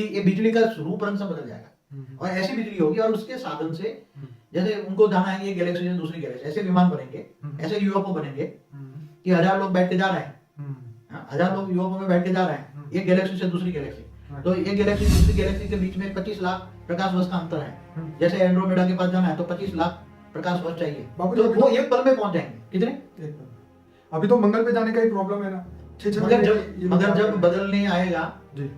ये बिजली का रूप रंग सब बदल जाएगा और ऐसी बिजली होगी और उसके साधन से जैसे उनको जाना है ये गैलेक्सी से दूसरी गैलेक्सी, ऐसे विमान बनेंगे, ऐसे यूएफओ बनेंगे कि 1000 लोग बैठ के जा रहे हैं, 1000 लोग यूएफओ में बैठ के जा रहे हैं एक गैलेक्सी से दूसरी गैलेक्सी। तो एक गैलेक्सी दूसरी गैलेक्सी के बीच में 25 लाख प्रकाश वर्ष का अंतर है। जैसे एंड्रोमेडा के पास जाना है तो 25 लाख प्रकाश वर्ष चाहिए, तो वो एक पल में पहुंच जाएंगे। कितने? अभी तो मंगल पे जाने का ही प्रॉब्लम है ना। मगर जब बदलने आएगा,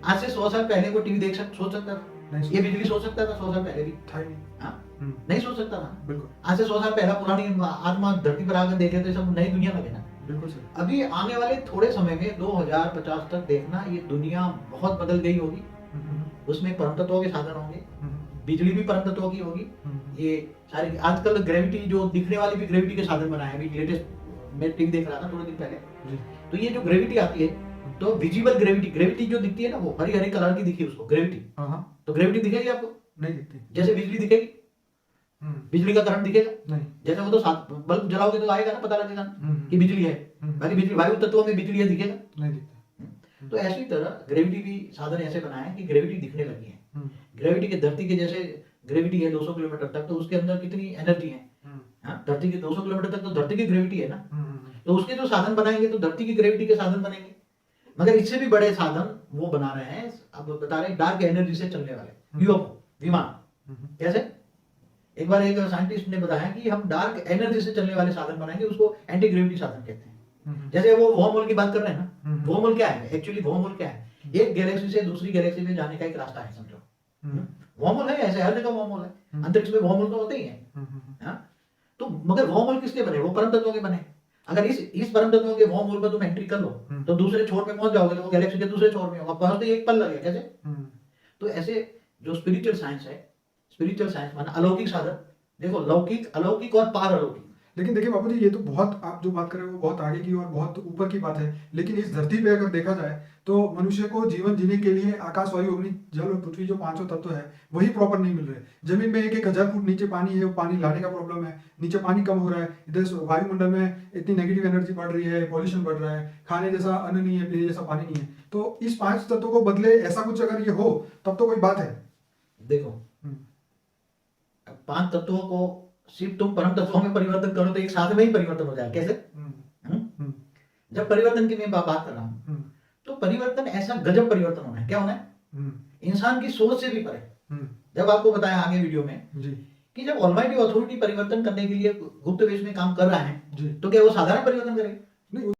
आज से 100 साल पहले को टीवी सोच सकता था? ये बिजली सोच सकता था 100 साल पहले भी? था ही नहीं। नहीं सोच सकता था। बिल्कुल। आज से 100 साल पहला पुरानी आत्मा धरती पर आकर देखे तो सब नई दुनिया लगे ना। बिल्कुल सर। अभी आने वाले थोड़े समय में 2050 तक देखना ये दुनिया बहुत बदल गई होगी। उसमें परम तत्वों के साधन होंगे, बिजली भी परम तत्वों की होगी। ये सारी आजकल ग्रेविटी जो दिखने वाली भी ग्रेविटी के साधन बनाए हैं। अभी लेटेस्ट मैं टीवी देख रहा था थोड़े दिन पहले, तो ये जो ग्रेविटी आती है तो विजिबल ग्रेविटी जो दिखती है ना वो हरी हरी कलर की दिखी उसको ग्रेविटी। तो ग्रेविटी दिखेगी आपको? नहीं दिखती। जैसे बिजली दिखेगी, बिजली का करंट दिखेगा नहीं। जैसे वो तो बल्ब जलाओगे तो आएगा ना, पता लगेगा कि बिजली है। बाकी बिजली वायु तत्वों में बिजली है दिखेगा नहीं दिखता। तो ऐसी तरह ग्रेविटी भी साधन ऐसे बनाए हैं कि ग्रेविटी दिखने लगी है। ग्रेविटी के धरती के जैसे ग्रेविटी है 200 किलोमीटर तक, तो उसके अंदर कितनी एनर्जी है। धरती के 200 किलोमीटर तक तो धरती की ग्रेविटी है ना, तो उसके जो साधन बनाएंगे तो धरती की ग्रेविटी के साधन बनेंगे। मगर इससे भी बड़े साधन वो बना रहे हैं, अब बता रहे डार्क एनर्जी से चलने वाले यूएफओ विमान। कैसे? एक बार एक साइंटिस्ट ने बताया कि हम डार्क एनर्जी से चलने वाले साधन बनाएंगे, उसको एंटी ग्रेविटी साधन कहते हैं। जैसे वो वर्महोल की बात कर रहे हैं ना, वर्महोल क्या है एक्चुअली? वर्महोल क्या है? एक गैलेक्सी से दूसरी गैलेक्सी में जाने का एक रास्ता है, समझो। वर्महोल है, ऐसे हर जगह वर्महोल है, अंतरिक्ष में वर्महोल तो होते ही है। तो मगर वर्महोल किसके बने? वो परम तत्वों के बने। अगर इस परम तत्वों के वर्महोल पर तुम एंट्री कर लो तो दूसरे छोर पे पहुंच जाओगे, तो वो गैलेक्सी के दूसरे छोर में होगा, पहुंचते एक पल लगेगा। कैसे? तो ऐसे जो स्पिरिचुअल साइंस है, स्पिरिचुअल साइंस माना अलौकिक साधन, देखो लौकिक, अलौकिक और पार अलौकिक। लेकिन देखिए बाबू जी, ये तो बहुत आप जो बात कर रहे हो वो बहुत आगे की और बहुत ऊपर की बात है। लेकिन इस धरती पे अगर देखा जाए तो मनुष्य को जीवन जीने के लिए आकाश, वायु, अग्नि, जल और पृथ्वी जो पांचों तत्व है वही प्रॉपर नहीं मिल रहे। जमीन में 1,000 फुट नीचे पानी है, वो पानी लाने का प्रॉब्लम है, नीचे पानी कम हो रहा है। इधर वायुमंडल में इतनी नेगेटिव एनर्जी बढ़ रही है, पॉल्यूशन बढ़ रहा है, खाने जैसा अन्न नहीं है, पीने जैसा पानी नहीं है। तो इस 5 तत्वों को बदले ऐसा कुछ अगर ये हो तब तो कोई बात है। देखो 5 तत्वों को सिर्फ तुम परम तत्वों में परिवर्तन करो तो एक साथ में ही परिवर्तन हो जाए। कैसे? जब परिवर्तन की मैं बात कर रहा हूं तो परिवर्तन ऐसा गजब परिवर्तन होना है। क्या होना है? इंसान की सोच से भी परे। जब आपको बताया आगे वीडियो में कि जब ऑलमाइटी अथॉरिटी परिवर्तन करने के लिए गुप्त वेश में काम कर रहा है तो क्या वो साधारण परिवर्तन करेगा?